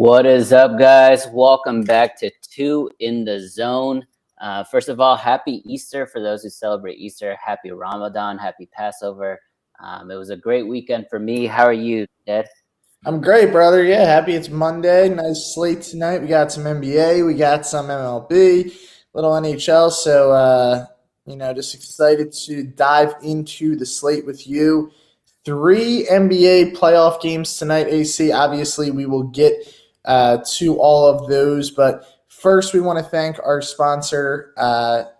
What is up, guys? Welcome back to Two in the Zone. First of all, happy Easter for those who celebrate Easter. Happy Ramadan. Happy Passover. It was a great weekend for me. How are you, Ed? I'm great, brother. Yeah, happy it's Monday. Nice slate tonight. We got some NBA, we got some MLB, little NHL. Just excited to dive into the slate with you. Three NBA playoff games tonight, AC. Obviously, we will get to all of those, but first, we want to thank our sponsor,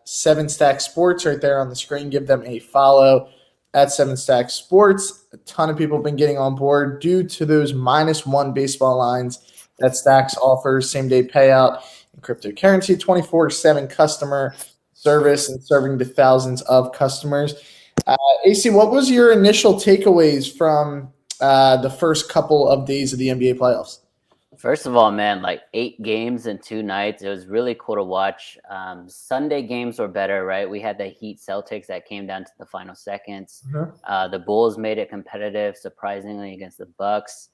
Seven Stack Sports, right there on the screen. Give them a follow at Seven Stack Sports. A ton of people have been getting on board due to those -1 baseball lines that Stacks offers, same day payout and cryptocurrency, 24/7 customer service and serving to thousands of customers. AC, what was your initial takeaways from the first couple of days of the NBA playoffs? First of all, man, like 8 games in 2 nights. It was really cool to watch. Sunday games were better, right? We had the Heat Celtics that came down to the final seconds. The Bulls made it competitive, surprisingly, against the Bucks.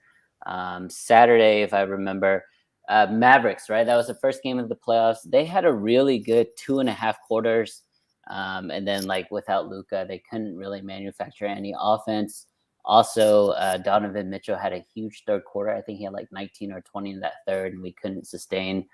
Saturday, if I remember, Mavericks, right? That was the first game of the playoffs. They had a really good 2.5 quarters. And then, like, without Luka, they couldn't really manufacture any offense. Also, Donovan Mitchell had a huge third quarter. I think he had like 19 or 20 in that third, and we couldn't sustain.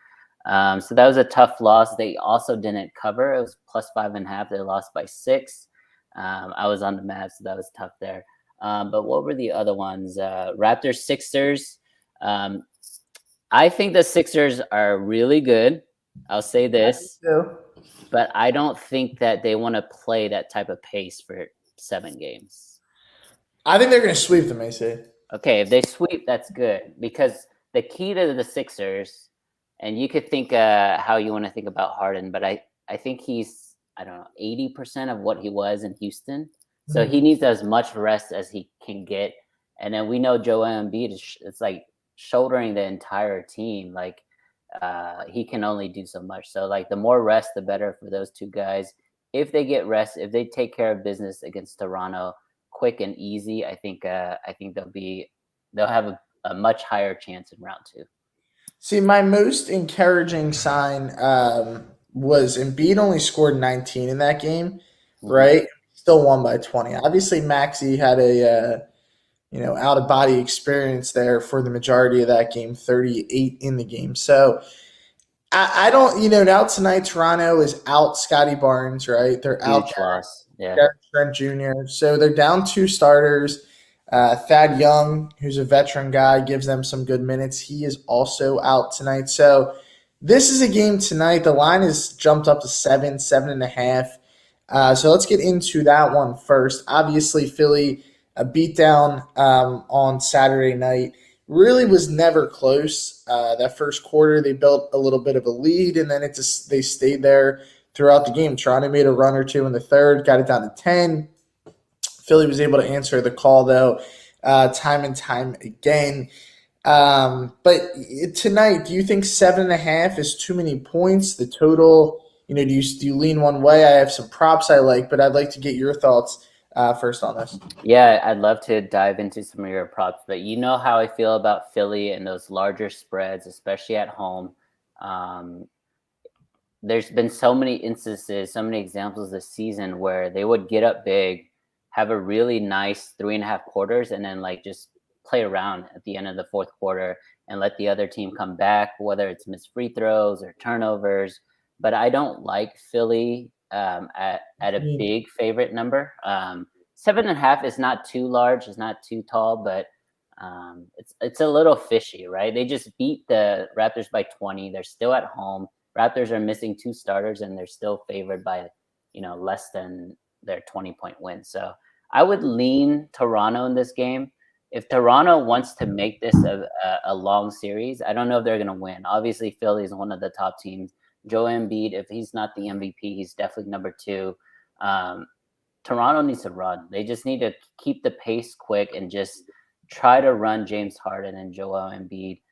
So that was a tough loss. They also didn't cover. It was +5.5. They lost by 6. I was on the Mavs, so that was tough there. But what were the other ones? Raptors, Sixers. I think the Sixers are really good. I'll say this, but I don't think that they want to play that type of pace for 7 games. I think they're going to sweep them, AC. Okay, if they sweep, that's good because the key to the Sixers, and you could think how you want to think about Harden, but I think he's, I don't know, 80% of what he was in Houston. So he needs as much rest as he can get. And then we know Joel Embiid it's like shouldering the entire team. Like he can only do so much. So like the more rest, the better for those two guys. If they get rest, if they take care of business against Toronto, quick and easy, I think they'll have a much higher chance in round 2. See, my most encouraging sign was Embiid only scored 19 in that game, right? Still won by 20. Obviously, Maxey had a out of body experience there for the majority of that game, 38 in the game. So I don't, now tonight Toronto is out Scotty Barnes, right? They're out Huge loss. Yeah. Derek Trent Jr. So they're down 2 starters. Thad Young, who's a veteran guy, gives them some good minutes. He is also out tonight. So this is a game tonight. The line is jumped up to 7.5. So let's get into that one first. Obviously, Philly, a beatdown on Saturday night. Really was never close. That first quarter, they built a little bit of a lead, and then they stayed there throughout the game. Toronto made a run or two in the third, got it down to 10. Philly was able to answer the call, though, time and time again. But tonight, do you think 7.5 is too many points? The total, do you lean one way? I have some props I like, but I'd like to get your thoughts first on this. Yeah, I'd love to dive into some of your props, but you know how I feel about Philly and those larger spreads, especially at home. There's been so many instances, so many examples this season where they would get up big, have a really nice 3.5 quarters, and then like just play around at the end of the fourth quarter and let the other team come back, whether it's missed free throws or turnovers. But I don't like Philly at a big favorite number. 7.5 is not too large, it's not too tall, but it's a little fishy, right? They just beat the Raptors by 20. They're still at home. Raptors are missing 2 starters, and they're still favored by less than their 20-point win. So I would lean Toronto in this game. If Toronto wants to make this a long series, I don't know if they're going to win. Obviously, Philly is one of the top teams. Joel Embiid, if he's not the MVP, he's definitely number 2. Toronto needs to run. They just need to keep the pace quick and just try to run James Harden and Joel Embiid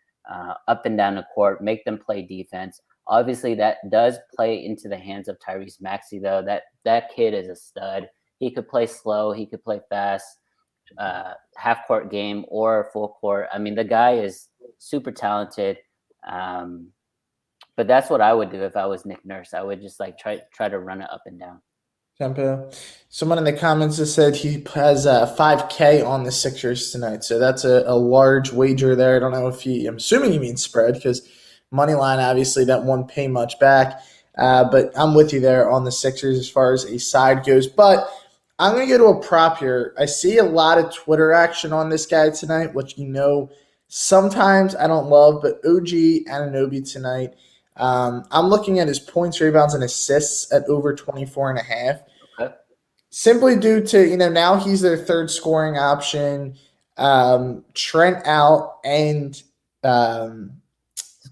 up and down the court, make them play defense. Obviously, that does play into the hands of Tyrese Maxey, though. That kid is a stud. He could play slow. He could play fast, half-court game or full court. I mean, the guy is super talented. But that's what I would do if I was Nick Nurse. I would just like try to run it up and down. Tempo. Someone in the comments has said he has 5K on the Sixers tonight, so that's a large wager there. I don't know if I'm assuming he means spread because money line, obviously, that won't pay much back. But I'm with you there on the Sixers as far as a side goes. But I'm going to go to a prop here. I see a lot of Twitter action on this guy tonight, which sometimes I don't love, but OG Anunoby tonight. I'm looking at his points, rebounds, and assists at over 24.5. Okay. Simply due to, now he's their third scoring option. Trent out and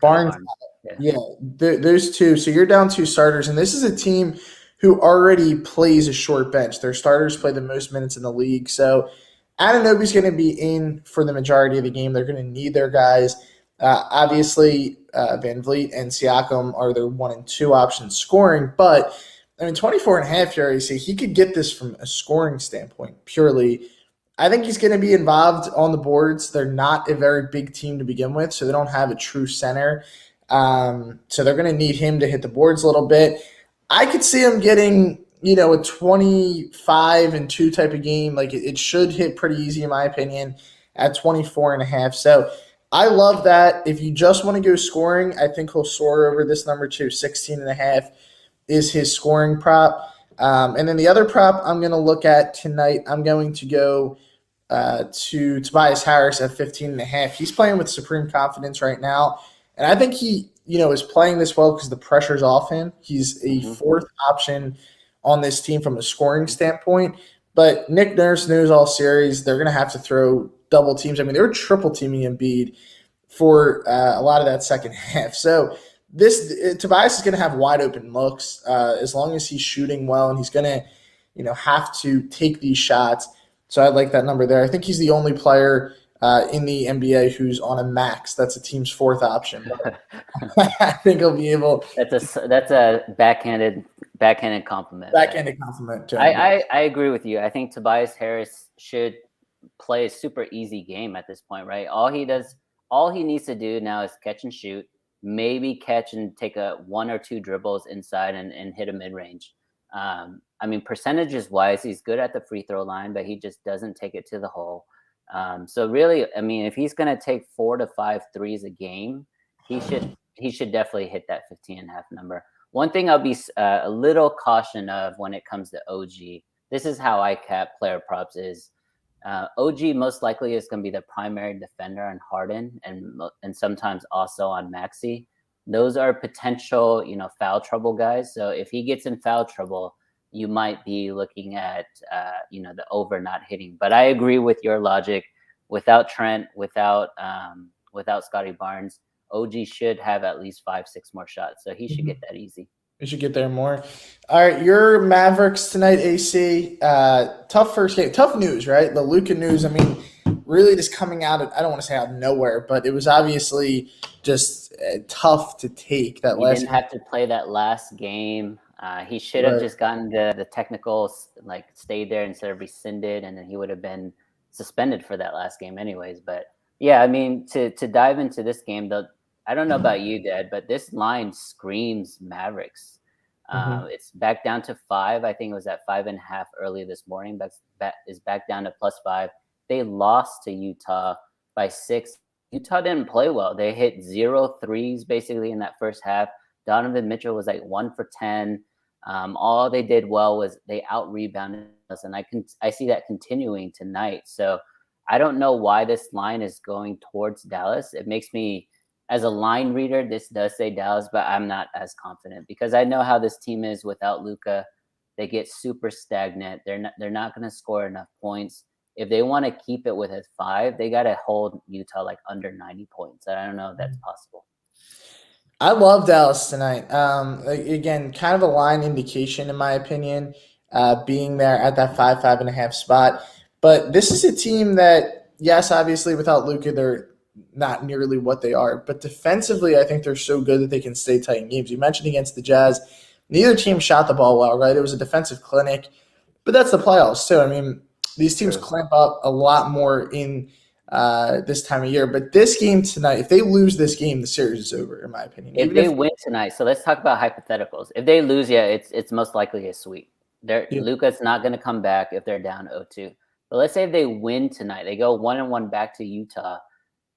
Barnes. Yeah, those two. So you're down two starters, and this is a team who already plays a short bench. Their starters play the most minutes in the league. So Anunoby's going to be in for the majority of the game. They're going to need their guys. Obviously, Van Vliet and Siakam are their 1 and 2 options scoring. But, 24.5 here, you see, he could get this from a scoring standpoint purely. I think he's going to be involved on the boards. They're not a very big team to begin with, so they don't have a true center. So they're going to need him to hit the boards a little bit. I could see him getting, a 25 and 2 type of game. Like it should hit pretty easy in my opinion at 24.5. So I love that. If you just want to go scoring, I think he'll soar over this number too. 16.5 is his scoring prop. And then the other prop I'm going to look at tonight, I'm going to go to Tobias Harris at 15.5. He's playing with supreme confidence right now. And I think he, is playing this well because the pressure's off him. He's a fourth option on this team from a scoring standpoint. But Nick Nurse knows all series. They're going to have to throw double teams. They were triple teaming Embiid for a lot of that second half. So Tobias is going to have wide open looks as long as he's shooting well, and he's going to, have to take these shots. So I like that number there. I think he's the only player in the NBA who's on a max. That's a team's fourth option. I think he'll be able. That's a backhanded compliment. Backhanded compliment. To I agree with you. I think Tobias Harris should play a super easy game at this point, right? All he needs to do now is catch and shoot, maybe catch and take a 1 or 2 dribbles inside and hit a mid range. Percentages wise, he's good at the free throw line, but he just doesn't take it to the hole. So really, if he's going to take 4 to 5 threes a game, he should definitely hit that 15.5 number. One thing I'll be a little caution of when it comes to OG, this is how I cap player props is OG most likely is going to be the primary defender on Harden and sometimes also on Maxey. Those are potential, foul trouble guys. So if he gets in foul trouble, you might be looking at, the over not hitting. But I agree with your logic. Without Trent, without Scotty Barnes, OG should have at least 5-6 more shots. So he should get that easy. We should get there more. All right, your Mavericks tonight, AC. Tough first game. Tough news, right? The Luka news, really just coming out of, I don't want to say out of nowhere, but it was obviously just tough to take that he last didn't have to play that last game. He should have just gotten the technicals, like stayed there instead of rescinded, and then he would have been suspended for that last game anyways. But yeah, to dive into this game, though, I don't know about you, Dad, but this line screams Mavericks. It's back down to 5. I think it was at 5.5 early this morning. But is back down to +5. They lost to Utah by 6. Utah didn't play well. They hit 0 threes basically in that first half. Donovan Mitchell was like 1 for 10. All they did well was they out-rebounded us, and I see that continuing tonight. So I don't know why this line is going towards Dallas. It makes me, as a line reader, this does say Dallas, but I'm not as confident because I know how this team is without Luka. They get super stagnant. They're not going to score enough points. If they want to keep it with a 5, they got to hold Utah like under 90 points. I don't know if that's possible. I love Dallas tonight. Again, kind of a line indication, in my opinion, being there at that 5.5 spot. But this is a team that, yes, obviously without Luka, they're not nearly what they are. But defensively, I think they're so good that they can stay tight in games. You mentioned against the Jazz, neither team shot the ball well, right? It was a defensive clinic. But that's the playoffs, too. These teams clamp up a lot more in this time of year. But this game tonight, if they lose this game, the series is over, in my opinion. If Even they if win tonight, so let's talk about hypotheticals. If they lose, yeah, it's most likely a sweep. yeah, Luka's not going to come back if they're down 0-2. But let's say if they win tonight, they go 1-1 back to Utah.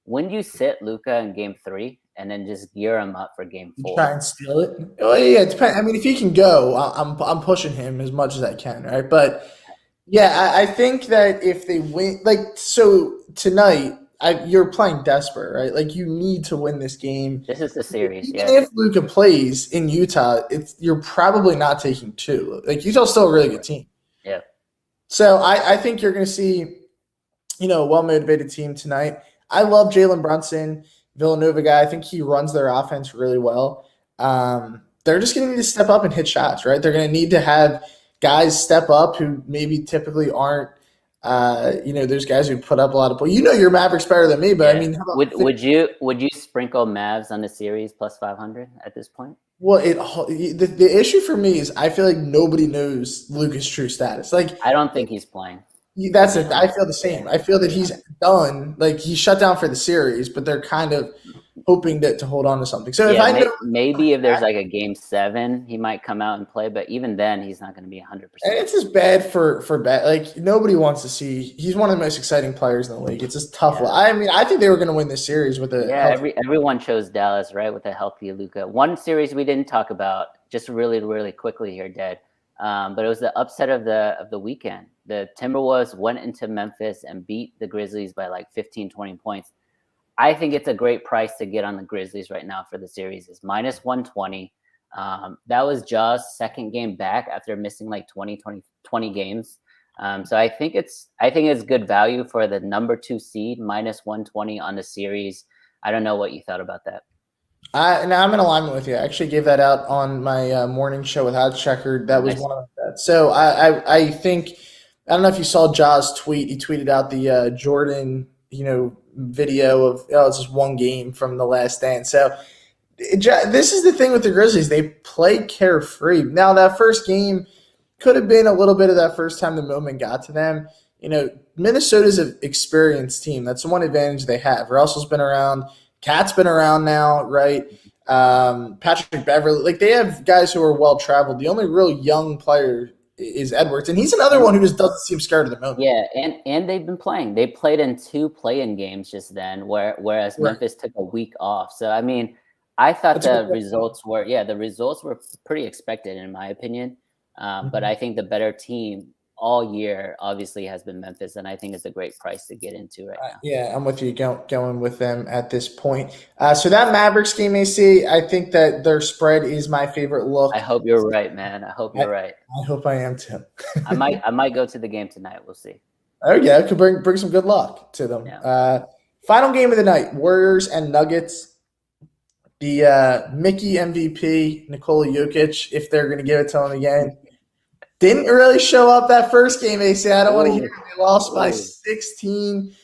When do you sit Luka in Game 3 and then just gear him up for Game 4? try and steal it. Well, yeah, it depends. I mean, if he can go, I'm pushing him as much as I can, right? But yeah, I think that if they win, like so tonight, you're playing desperate, right? Like you need to win this game. This is the series, Even yeah. if Luka plays in Utah, you're probably not taking two. Like Utah's still a really good team. Yeah. So I think you're going to see, a well motivated team tonight. I love Jalen Brunson, Villanova guy. I think he runs their offense really well. They're just going to need to step up and hit shots, right? They're going to need to have guys step up who maybe typically aren't. There's guys who put up a lot of points. Your Mavericks better than me, but Yeah. I mean, how about would you sprinkle Mavs on the series plus 500 at this point? Well, the issue for me is I feel like nobody knows Luka's true status. Like I don't think he's playing. that's it. I feel the same. I feel that he's done. Like he's shut down for the series, but they're kind of hoping to hold on to something. So if I know, maybe if there's like a Game 7, he might come out and play. But even then, he's not going to be 100%. and it's just bad for bad. Like nobody wants to see. He's one of the most exciting players in the league. It's just tough. Yeah. I mean, I think they were going to win this series with a everyone chose Dallas, right, with a healthy Luka. One series we didn't talk about, just really, really quickly here, Dad. But it was the upset of the weekend. The Timberwolves went into Memphis and beat the Grizzlies by like 15, 20 points. I think it's a great price to get on the Grizzlies right now for the series. It's minus 120. That was Ja's second game back after missing like 20 games. So I think it's good value for the number 2 seed, minus 120 on the series. I don't know what you thought about that. Now I'm in alignment with you. I actually gave that out on my morning show with Odds Checker. That was Nice. one of my bets. So I think I don't know if you saw Ja's tweet. He tweeted out the Jordan video of it's just one game from the last dance. So this is the thing with the Grizzlies. They play carefree. Now that first game could have been a little bit of that first time the moment got to them. Minnesota's an experienced team. That's the one advantage they have. Russell's been around. Cat's been around now, right? Patrick Beverly. Like they have guys who are well traveled. The only real young player is Edwards, and he's another one who just doesn't seem scared of the moment. Yeah, and they've been playing. They played in 2 play-in games just then, whereas Memphis took a week off. So I mean, I thought the results were pretty expected in my opinion. But I think the better team all year obviously has been Memphis, and I think it's a great price to get into right now. Yeah, I'm with you going with them at this point. So that Mavericks game, AC, I think that their spread is my favorite look. I hope you're right, man. I hope you're right. I hope I am too. I might go to the game tonight. We'll see. Oh yeah, it could bring some good luck to them. Yeah. Final game of the night: Warriors and Nuggets. The Mickey MVP, Nikola Jokic, if they're going to give it to him again. Didn't really show up that first game, AC. I don't want to hear it. They lost by 16,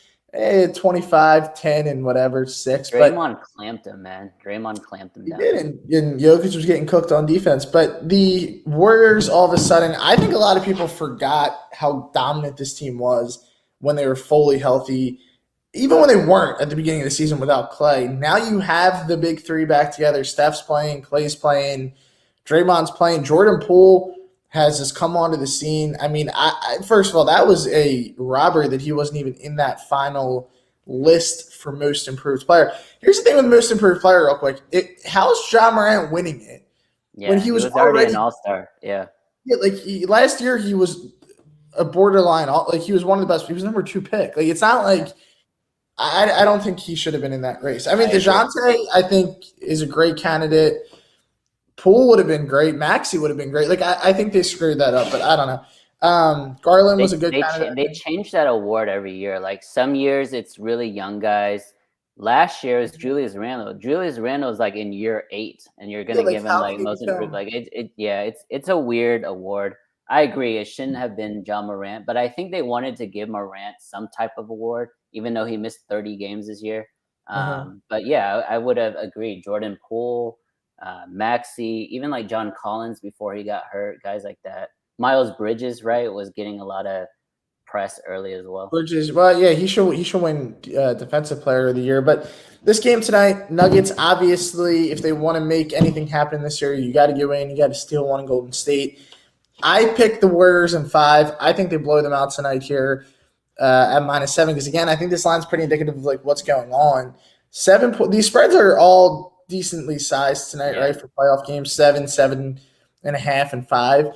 25, 10, and whatever, 6. Draymond clamped him, man. Draymond clamped him down. He did, and Jokic was getting cooked on defense. But the Warriors, all of a sudden, I think a lot of people forgot how dominant this team was when they were fully healthy, even when they weren't at the beginning of the season without Clay. Now you have the big 3 back together. Steph's playing, Clay's playing, Draymond's playing, Jordan Poole has just come onto the scene. I mean, first of all, that was a robbery that he wasn't even in that final list for most improved player. Here's the thing with most improved player, real quick. How's Ja Morant winning it? Yeah, when he was already an all-star. Yeah, like last year he was a borderline. Like he was one of the best. He was number 2 pick. Like it's not like I don't think he should have been in that race. I mean, DeJounte, I think, is a great candidate. Poole would have been great. Maxey would have been great. Like I think they screwed that up, but I don't know. Garland was a good candidate. They change that award every year. Like some years it's really young guys. Last year is Julius Randle. Julius Randle is like in year 8, and you're gonna give him like most improved. Like it's a weird award. I agree. It shouldn't have been Ja Morant, but I think they wanted to give Morant some type of award, even though he missed 30 games this year. But yeah, I would have agreed. Jordan Poole, Maxey, even like John Collins before he got hurt, guys like that. Miles Bridges, right, was getting a lot of press early as well. Which is yeah, he should win Defensive Player of the Year. But this game tonight, Nuggets obviously, if they want to make anything happen this year, you got to go in, you got to steal one Golden State. I picked the Warriors in 5. I think they blow them out tonight here at -7 because again, I think this line's pretty indicative of like what's going on. These spreads are all decently sized tonight, right? For playoff games, 7, 7.5, and 5.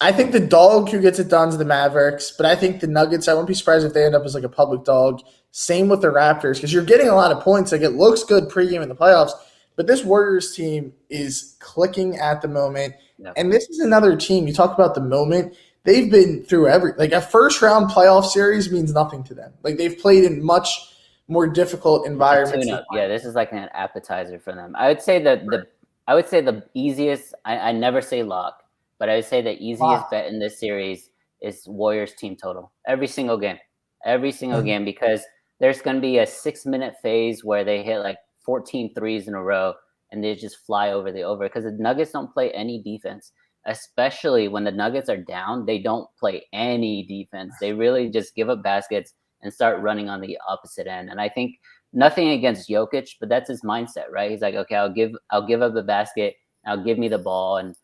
I think the dog who gets it done is the Mavericks, but I think the Nuggets, I wouldn't be surprised if they end up as like a public dog. Same with the Raptors because you're getting a lot of points. Like it looks good pregame in the playoffs, but this Warriors team is clicking at the moment. Yeah. And this is another team. You talk about the moment. They've been through like a first-round playoff series means nothing to them. Like they've played in much more difficult environments. Yeah, this is like an appetizer for them. I would say the easiest. I never say lock. But I would say the easiest bet in this series is Warriors team total. Every single game. Game, because there's going to be a 6-minute phase where they hit like 14 threes in a row and they just fly over the over because the Nuggets don't play any defense, especially when the Nuggets are down. They don't play any defense. They really just give up baskets and start running on the opposite end. And I think nothing against Jokic, but that's his mindset, right? He's like, okay, I'll give up the basket. Now give me the ball. And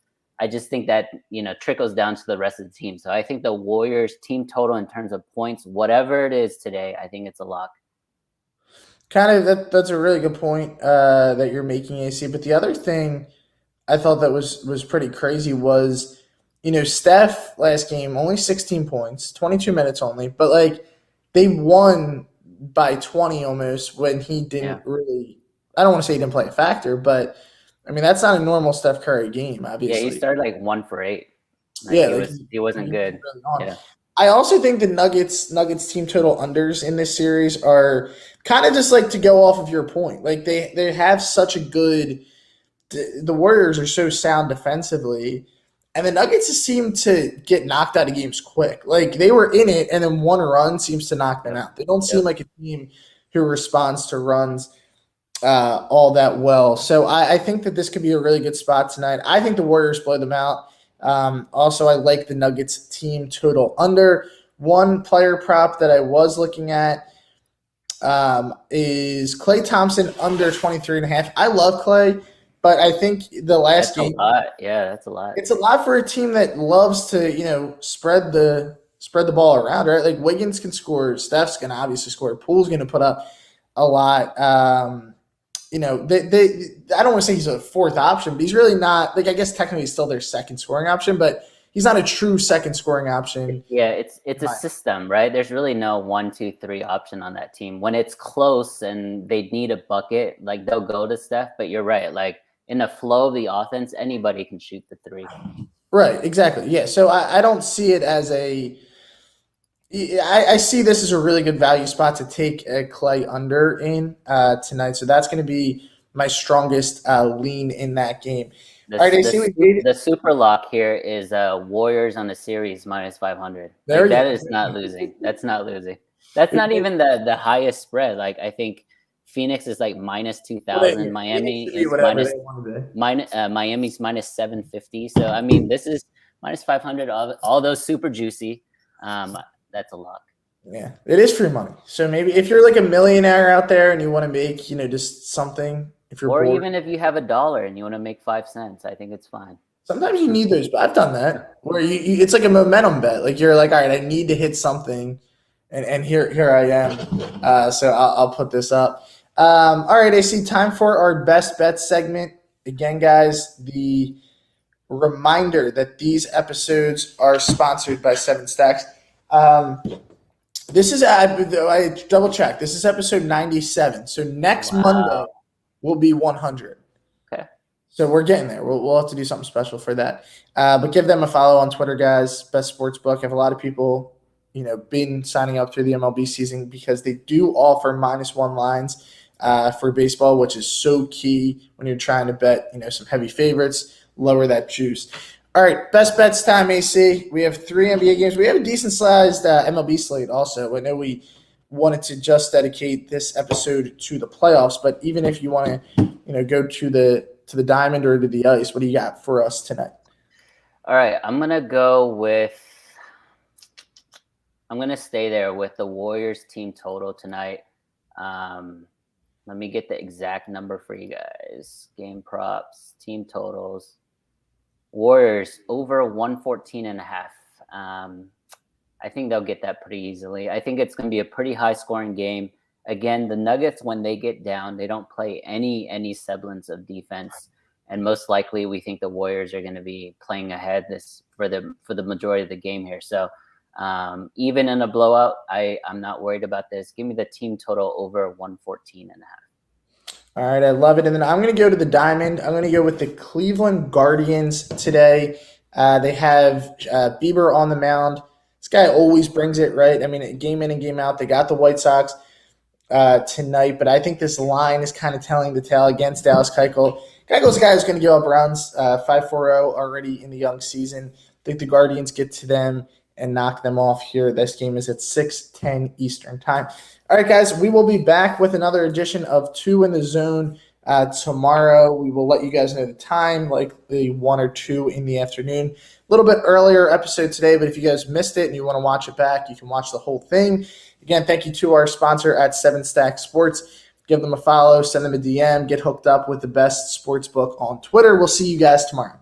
I just think that, trickles down to the rest of the team. So I think the Warriors team total in terms of points, whatever it is today, I think it's a lock. That's a really good point that you're making, AC. But the other thing I thought that was pretty crazy was, Steph last game, only 16 points, 22 minutes only. But, like, they won by 20 almost when he didn't really – I don't want to say he didn't play a factor, but – I mean, that's not a normal Steph Curry game, obviously. Yeah, he started like 1 for 8. He wasn't good. Really I also think the Nuggets team total unders in this series are kind of just like to go off of your point. Like they have such a good – the Warriors are so sound defensively, and the Nuggets just seem to get knocked out of games quick. Like they were in it, and then one run seems to knock them out. They don't seem like a team who responds to runs all that well. So I think that this could be a really good spot tonight. I think the Warriors blow them out. Also, I like the Nuggets team total under. One player prop that I was looking at is Klay Thompson under 23.5. I love Klay, but I think the last game. That's a lot. Yeah, that's a lot. It's a lot for a team that loves to, spread the ball around, right? Like Wiggins can score. Steph's going to obviously score. Poole's going to put up a lot. I don't want to say he's a fourth option, but he's really not. Like I guess technically he's still their second scoring option, but he's not a true second scoring option. Yeah, it's a system, right? There's really no 1, 2, 3 option on that team. When it's close and they need a bucket, like they'll go to Steph. But you're right, like in the flow of the offense, anybody can shoot the 3. Right, exactly. Yeah, so I don't see it as I see this as a really good value spot to take a Klay under in tonight. So that's going to be my strongest lean in that game. All right, the super lock here is Warriors on the series -500. That is not losing. That's not losing. That's not even the highest spread. Like I think Phoenix is like -2,000. Miami is Miami's -750. So I mean, this is -500. All those super juicy. That's a lock. Yeah, it is free money. So maybe if you're like a millionaire out there and you want to make, just something, if you're bored, even if you have $1 and you want to make 5 cents, I think it's fine. Sometimes you need those, but I've done that where it's like a momentum bet. Like you're like, all right, I need to hit something, and here I am. So I'll put this up. All right, AC, time for our best bets segment. Again, guys, the reminder that these episodes are sponsored by 7 Stacks. This is I double checked. This is episode 97. So next Monday will be 100. Okay. So we're getting there. We'll have to do something special for that. But give them a follow on Twitter, guys. Best Sportsbook. I have a lot of people, been signing up through the MLB season because they do offer -1 lines for baseball, which is so key when you're trying to bet, some heavy favorites, lower that juice. All right, best bets time, AC. We have 3 NBA games. We have a decent-sized MLB slate also. I know we wanted to just dedicate this episode to the playoffs, but even if you want to, go to the diamond or to the ice, what do you got for us tonight? All right, I'm gonna go with. I'm gonna stay there with the Warriors team total tonight. Let me get the exact number for you guys. Game props, team totals. Warriors over 114.5. I think they'll get that pretty easily. I think it's going to be a pretty high scoring game. Again, the Nuggets, when they get down, they don't play any semblance of defense, and most likely we think the Warriors are going to be playing ahead this for the majority of the game here. So even in a blowout, I'm not worried about this. Give me the team total over 114.5. All right, I love it. And then I'm going to go to the Diamond. I'm going to go with the Cleveland Guardians today. They have Bieber on the mound. This guy always brings it, right? I mean, game in and game out. They got the White Sox tonight, but I think this line is kind of telling the tale against Dallas Keuchel. Keuchel's a guy who's going to give up runs, 5.40 already in the young season. I think the Guardians get to them and knock them off here. This game is at 6:10 Eastern time. All right, guys, we will be back with another edition of Two in the Zone tomorrow. We will let you guys know the time, like the 1 or 2 in the afternoon. A little bit earlier episode today, but if you guys missed it and you want to watch it back, you can watch the whole thing. Again, thank you to our sponsor at 7 Stack Sports. Give them a follow, send them a DM, get hooked up with the best sports book on Twitter. We'll see you guys tomorrow.